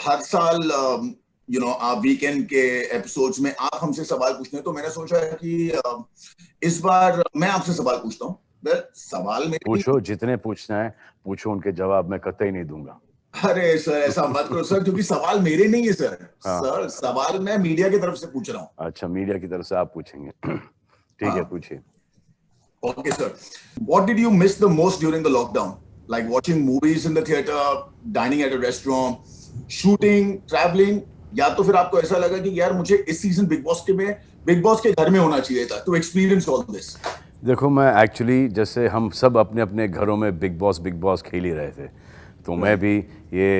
हर साल आप वीकेंड के एपिसोड्स में आप हमसे सवाल पूछते हैं, तो मैंने सोचा कि इस बार मैं आपसे सवाल पूछता हूँ। सवाल मेरे पूछो, जितने पूछना है पूछो, उनके जवाब मैं कतई नहीं दूंगा। अरे सर, ऐसा मत करो सर, क्योंकि सवाल मेरे नहीं है सर। हाँ। सर, सवाल मैं मीडिया की तरफ से पूछ रहा हूँ। अच्छा, मीडिया की तरफ से आप पूछेंगे। ठीक है, पूछिए। Okay, sir. What did you miss the most during the lockdown? Like watching movies in the theater, dining at a restaurant, shooting, traveling, या तो फिर आपको ऐसा लगा कि यार मुझे इस सीजन बिग बॉस के घर में होना चाहिए था to experience all this? देखो, मैं एक्चुअली जैसे हम सब अपने अपने घरों में बिग बॉस खेल ही रहे थे, तो मैं भी ये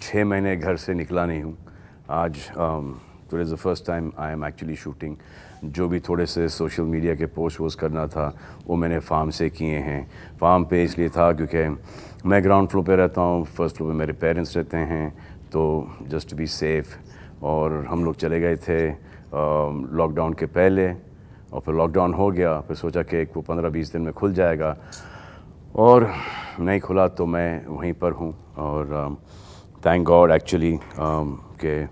6 महीने घर से निकला नहीं हूँ। आज today is the first time I am actually shooting. जो भी थोड़े से सोशल मीडिया के पोस्ट वोस्ट करना था वो मैंने फार्म से किए हैं। फार्म पे इसलिए था क्योंकि मैं ग्राउंड फ्लोर पे रहता हूँ, फर्स्ट फ्लोर पे मेरे पेरेंट्स रहते हैं, तो जस्ट टू बी सेफ़। और हम लोग चले गए थे लॉकडाउन के पहले, और फिर लॉकडाउन हो गया, फिर सोचा कि वो 15-20 दिन में खुल जाएगा, और नहीं खुला तो मैं वहीं पर हूँ। और थैंक गॉड एक्चुअली कि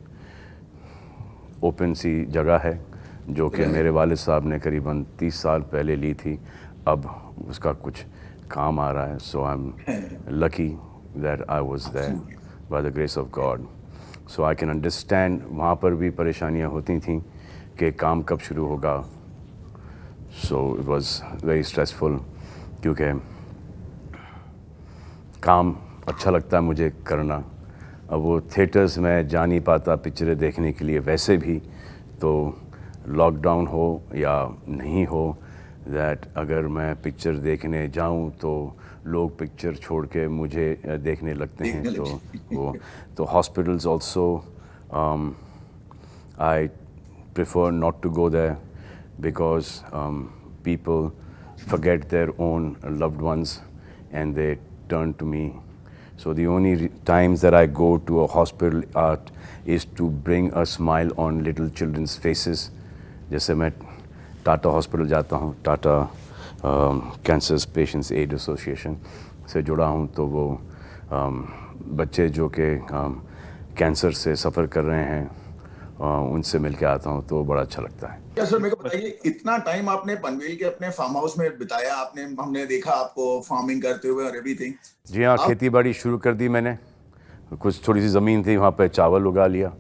ओपन सी जगह है जो कि मेरे वालिद साहब ने करीबन 30 साल पहले ली थी, अब उसका कुछ काम आ रहा है। So I am lucky that I was there by the grace of God. So I can understand, वहाँ पर भी परेशानियाँ होती थी कि काम कब शुरू होगा। So it was very stressful, क्योंकि काम अच्छा लगता है मुझे करना। अब वो थिएटर्स में जा नहीं पाता पिक्चरें देखने के लिए वैसे भी, तो लॉकडाउन हो या नहीं हो, दैट अगर मैं पिक्चर देखने जाऊं तो लोग पिक्चर छोड़ के मुझे देखने लगते हैं। तो hospitals also I prefer not to go there because people forget their own loved ones and they turn to me. So the only times that I go to a hospital is to bring a smile on little children's faces. जैसे मैं Tata hospital जाता हूँ, Tata cancer patients aid association से जुड़ा हूँ, तो वो बच्चे जो कि कैंसर से सफ़र कर रहे हैं उनसे मिल के आता हूँ, तो बड़ा अच्छा लगता है। क्या सर, मेरे को बताइए, इतना टाइम आपने पनवेल के अपने फार्म हाउस में बिताया, हमने देखा आपको फार्मिंग करते हुए और एवरीथिंग। जी हाँ, खेती बाड़ी शुरू कर दी मैंने। कुछ थोड़ी सी ज़मीन थी, वहाँ पे चावल उगा लिया,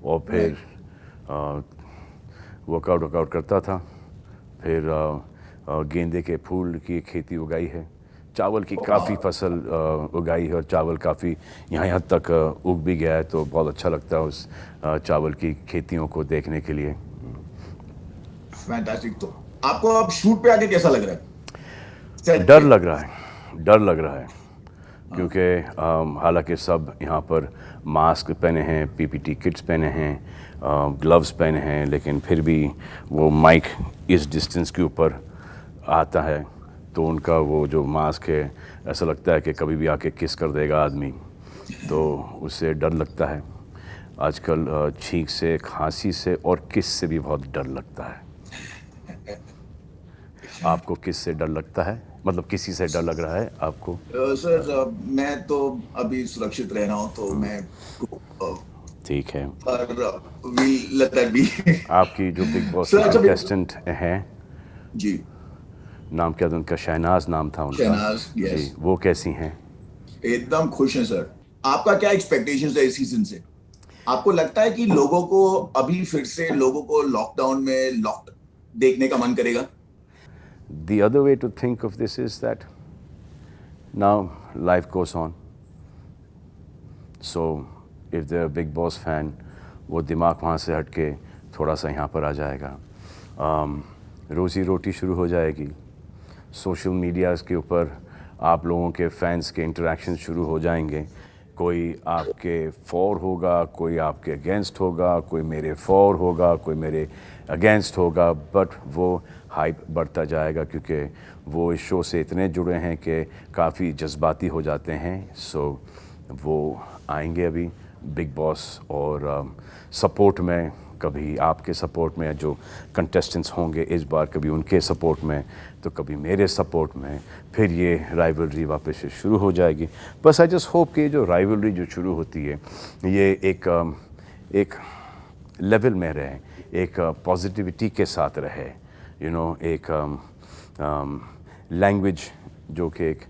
और फिर वर्कआउट करता था। फिर गेंदे के फूल की खेती उगाई है, चावल की काफ़ी फसल उगाई है, और चावल काफ़ी यहाँ तक उग भी गया है, तो बहुत अच्छा लगता है उस चावल की खेतियों को देखने के लिए। फैंटास्टिक। तो आपको अब शूट पे आके कैसा लग रहा है? डर लग रहा है क्योंकि हालांकि सब यहाँ पर मास्क पहने हैं, पीपीटी किट्स पहने हैं, ग्लव्स पहने हैं, लेकिन फिर भी वो माइक इस डिस्टेंस के ऊपर आता है, तो उनका वो जो मास्क है ऐसा लगता है कि कभी भी आके किस कर देगा आदमी, तो उससे डर लगता है। आजकल छींक से, खांसी से और किस से भी बहुत डर लगता है। आपको किस से डर लगता है? मतलब किसी से डर लग रहा है आपको? सर, मैं तो अभी सुरक्षित रह रहा हूँ, तो मैं ठीक है। आपकी जो बिग बॉस के कंटेस्टेंट हैं जी, नाम क्या था उनका? शहनाज नाम था उनका। शहनाज, यस। जी, वो कैसी हैं? एकदम खुश हैं सर। आपका क्या एक्सपेक्टेशंस है इस सीजन से? आपको लगता है कि लोगों को अभी फिर से लॉकडाउन में देखने का मन करेगा? The other way to think of this is that now life goes on. So if they're a Big Boss fan, वो दिमाग वहाँ से हट के थोड़ा सा यहाँ पर आ जाएगा। रोज़ी रोटी शुरू हो जाएगी। सोशल मीडियाज़ के ऊपर आप लोगों के फैंस के इंटरेक्शन शुरू हो जाएंगे। कोई आपके फॉर होगा, कोई आपके अगेंस्ट होगा, कोई मेरे फॉर होगा, कोई मेरे अगेंस्ट होगा, बट वो हाइप बढ़ता जाएगा क्योंकि वो इस शो से इतने जुड़े हैं कि काफ़ी जज्बाती हो जाते हैं। सो वो आएंगे अभी बिग बॉस और सपोर्ट में कभी आपके सपोर्ट में, जो कंटेस्टेंट्स होंगे इस बार कभी उनके सपोर्ट में, तो कभी मेरे सपोर्ट में, फिर ये राइवलरी वापस से शुरू हो जाएगी. बस आई जस्ट होप कि जो राइवलरी जो शुरू होती है ये एक लेवल में रहे, एक पॉजिटिविटी के साथ रहे, एक लैंग्वेज जो कि एक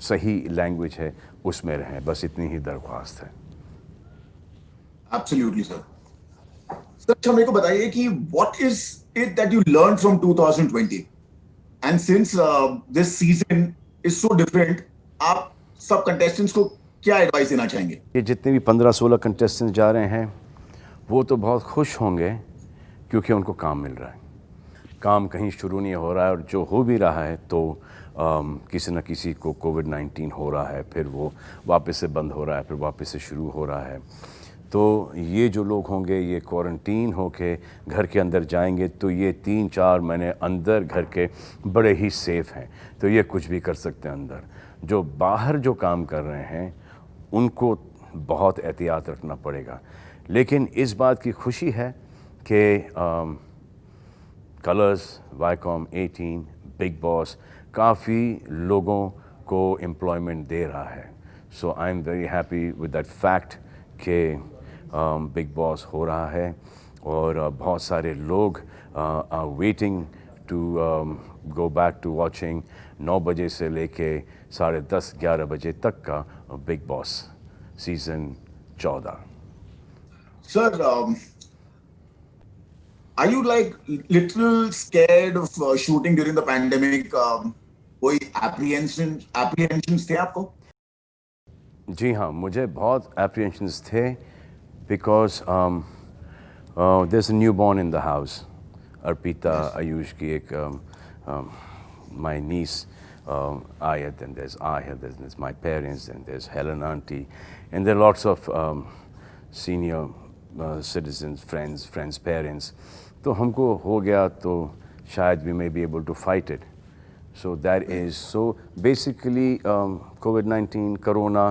सही लैंग्वेज है उसमें रहें. बस इतनी ही दरख्वास्त है. Absolutely sir. सर अच्छा मेरे को बताइए कि what is it that you learn from 2020 and since this season is so different, आप सब कंटेस्टेंट्स को क्या एडवाइस देना चाहेंगे? ये जितने भी 15-16 कंटेस्टेंट्स जा रहे हैं वो तो बहुत खुश होंगे क्योंकि उनको काम मिल रहा है. काम कहीं शुरू नहीं हो रहा है, और जो हो भी रहा है तो किसी न किसी को कोविड-19 हो रहा है, फिर वो वापस से बंद हो रहा है, फिर वापस से शुरू हो रहा है. तो ये जो लोग होंगे ये क्वारंटीन होके घर के अंदर जाएंगे तो ये 3-4 महीने अंदर घर के बड़े ही सेफ़ हैं, तो ये कुछ भी कर सकते हैं अंदर. जो बाहर जो काम कर रहे हैं उनको बहुत एहतियात रखना पड़ेगा. लेकिन इस बात की खुशी है कि कलर्स, वाईकॉम 18, बिग बॉस काफ़ी लोगों को एम्प्लॉयमेंट दे रहा है. So I am very happy with that fact कि बिग बॉस हो रहा है, और बहुत सारे लोग are waiting to go back to watching 9 बजे से लेके 10:30-11 बजे तक का Bigg Boss season 14. Sir, are you like little scared of shooting during the pandemic? कोई apprehensions थे आपको? जी हाँ, मुझे बहुत apprehensions थे because there's a newborn in the house. Arpita Ayush की एक my niece Ayat, and there's Ayat, there's my parents, and there's Helen auntie, and there are lots of senior citizens, friends, parents. तो हमको हो गया तो शायद we may be able to fight it. So that is so basically COVID-19 corona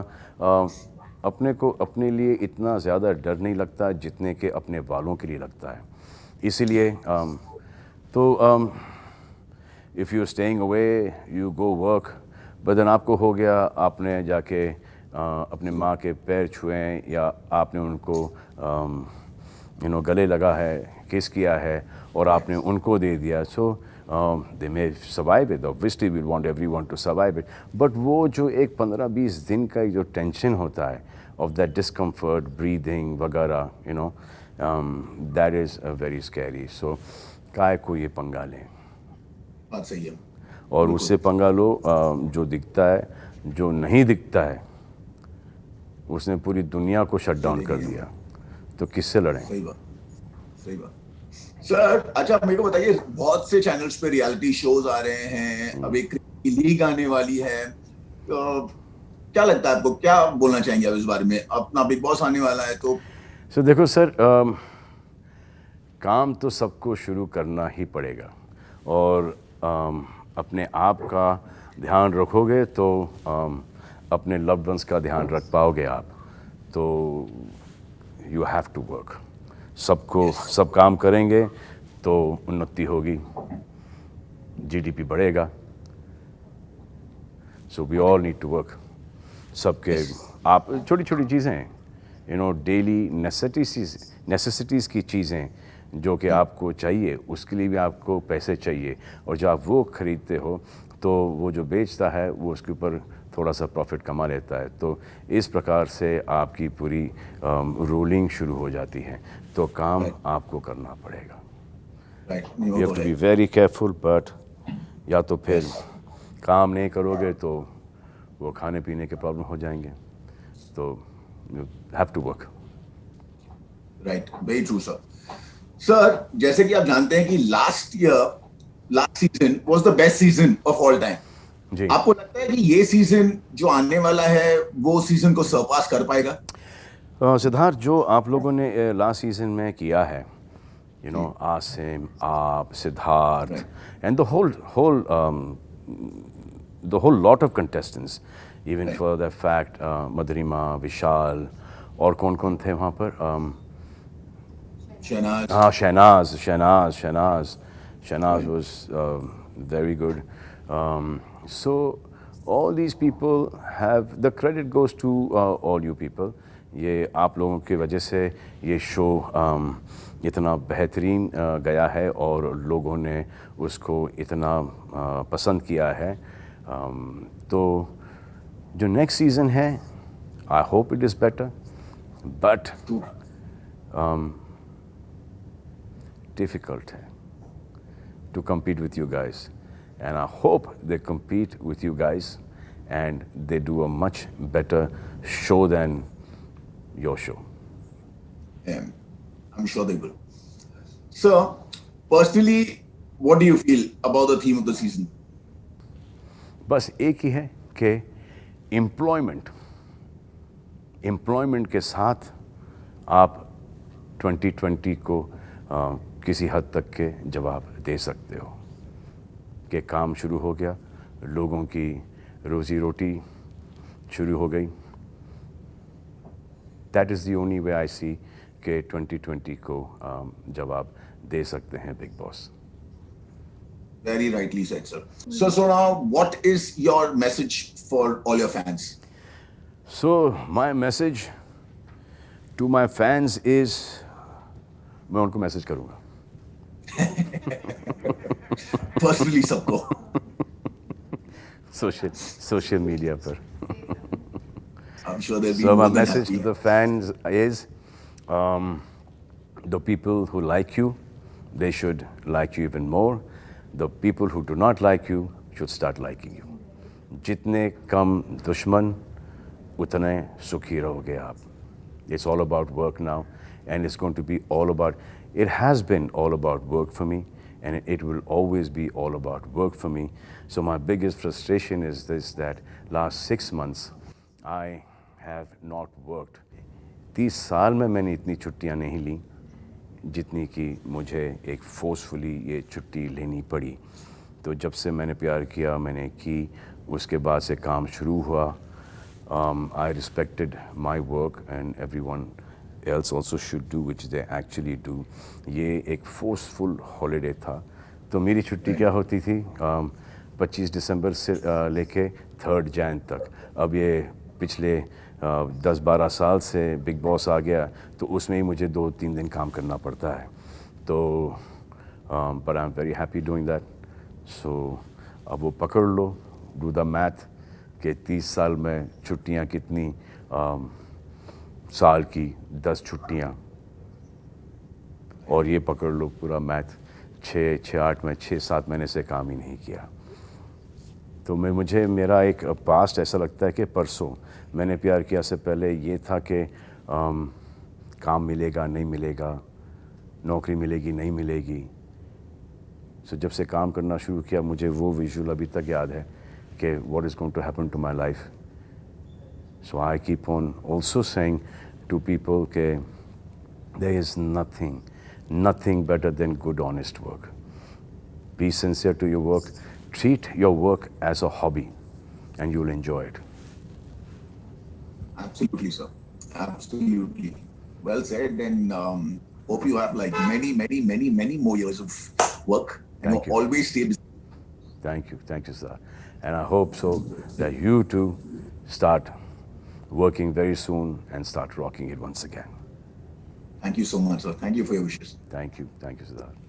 अपने को अपने लिए इतना ज़्यादा डर नहीं लगता जितने के अपने वालों के लिए लगता है. इसीलिए तो if you're staying away, you go work, but then आपको हो गया, आपने जाके अपने माँ के पैर छुए या आपने उनको गले लगा है, किस किया है और आपने उनको दे दिया. So they may survive it. Obviously we want everyone to survive it. But वो जो एक 15-20 दिन का जो टेंशन होता है of that discomfort, breathing वगैरह, that is very scary. So काय को ये पंगा लें. बात सही है. और उससे पंगा लो जो दिखता है, जो नहीं दिखता है उसने पूरी दुनिया को शट डाउन कर दिया, तो किससे लड़ें? सही बात. सर अच्छा मेरे को बताइए, बहुत से चैनल्स पे रियलिटी शोज आ रहे हैं, अब एक लीग आने वाली है, तो क्या लगता है आपको, क्या बोलना चाहेंगे आप इस बारे में? अपना बिग बॉस आने वाला है तो देखो सर, काम तो सबको शुरू करना ही पड़ेगा, और अपने आप का ध्यान रखोगे तो अपने लव्ड वंस का ध्यान रख पाओगे आप. तो यू हैव टू वर्क. सब काम करेंगे तो उन्नति होगी, जीडीपी बढ़ेगा. So we all need to work. सबके आप छोटी छोटी चीज़ें डेली नेसेसिटीज़ की चीज़ें जो कि आपको चाहिए, उसके लिए भी आपको पैसे चाहिए, और जब आप वो ख़रीदते हो तो वो जो बेचता है वो उसके ऊपर थोड़ा सा प्रॉफिट कमा लेता है. तो इस प्रकार से आपकी पूरी रूलिंग शुरू हो जाती है. तो काम आपको करना पड़ेगा. You have to be very careful. But या तो फिर काम नहीं करोगे तो वो खाने पीने के प्रॉब्लम हो जाएंगे. तो you have to work. Right, very true sir. Sir जैसे कि आप जानते हैं कि last season was the best season of all time. जी. आपको लगता है कि ये सीजन जो आने वाला है वो सीजन को सरपास कर पाएगा? सिद्धार्थ, जो आप लोगों ने लास्ट सीजन में किया है, आसिम, आप, Siddharth, and the whole lot of contestants, even for the fact मधुरिमा, विशाल, और कौन कौन थे वहाँ पर, Shahnaz. Shahnaz was very good. So all these people have the credit goes to all you people. ये आप लोगों की वजह से ये शो इतना बेहतरीन गया है और लोगों ने उसको इतना पसंद किया है. तो जो नेक्स्ट सीज़न है, I hope it is better, but difficult to compete with you guys, and I hope they compete with you guys and they do a much better show than your show. Yeah, I'm sure they will. Sir, personally, what do you feel about the theme of the season? बस एक ही है कि employment के साथ आप 2020 को किसी हद तक के जवाब दे सकते हो कि काम शुरू हो गया, लोगों की रोज़ी रोटी शुरू हो गई. That is the only way I see कि 2020 को जवाब दे सकते हैं Bigg Boss. Very rightly said, sir. So now, what is your message for all your fans? So my message to my fans is, मैं उनको मैसेज करूँगा. Personally, सबको. सोशल मीडिया पर. I'm sure they'll be So my more than message happy. to the fans is, the people who like you, they should like you even more. The people who do not like you should start liking you. जितने कम दुश्मन, उतने सुखी रहोगे आप. It's all about work now, and it's going to be all about. It has been all about work for me, and it will always be all about work for me. So my biggest frustration is this: that last 6 months, I have not worked. 30 साल में मैंने इतनी छुट्टियां नहीं ली जितनी कि मुझे एक फोर्सफुली ये छुट्टी लेनी पड़ी. तो जब से मैंने प्यार किया, मैंने की, उसके बाद से काम शुरू हुआ. I respected my work and everyone else also should do, which they actually do. ये एक फोर्सफुल हॉलीडे था. तो मेरी छुट्टी क्या होती थी, 25 दिसंबर से लेके 3 जैन तक. अब ये पिछले 10-12 साल से बिग बॉस आ गया, तो उसमें ही मुझे 2-3 दिन काम करना पड़ता है. तो but I'm very happy doing that. So अब वो पकड़ लो, do the math कि 30 साल में छुट्टियां कितनी, साल की 10 छुट्टियां, और ये पकड़ लो पूरा मैथ, 6-8 में 6-7 महीने से काम ही नहीं किया. तो मुझे मेरा एक पास्ट ऐसा लगता है कि परसों मैंने प्यार किया से पहले ये था कि काम मिलेगा नहीं मिलेगा, नौकरी मिलेगी नहीं मिलेगी. सो जब से काम करना शुरू किया, मुझे वो विजुअल अभी तक याद है कि what is going to happen to my life. So I keep on also saying to people के there is nothing better than good honest work. Be sincere to your work. Treat your work as a hobby and you'll enjoy it. Absolutely, sir. Absolutely. Well said, and hope you have like many more years of work. Thank you. Always stay busy. Thank you, sir. And I hope so that you too start working very soon and start rocking it once again. Thank you so much, sir. Thank you for your wishes. Thank you, Siddharth.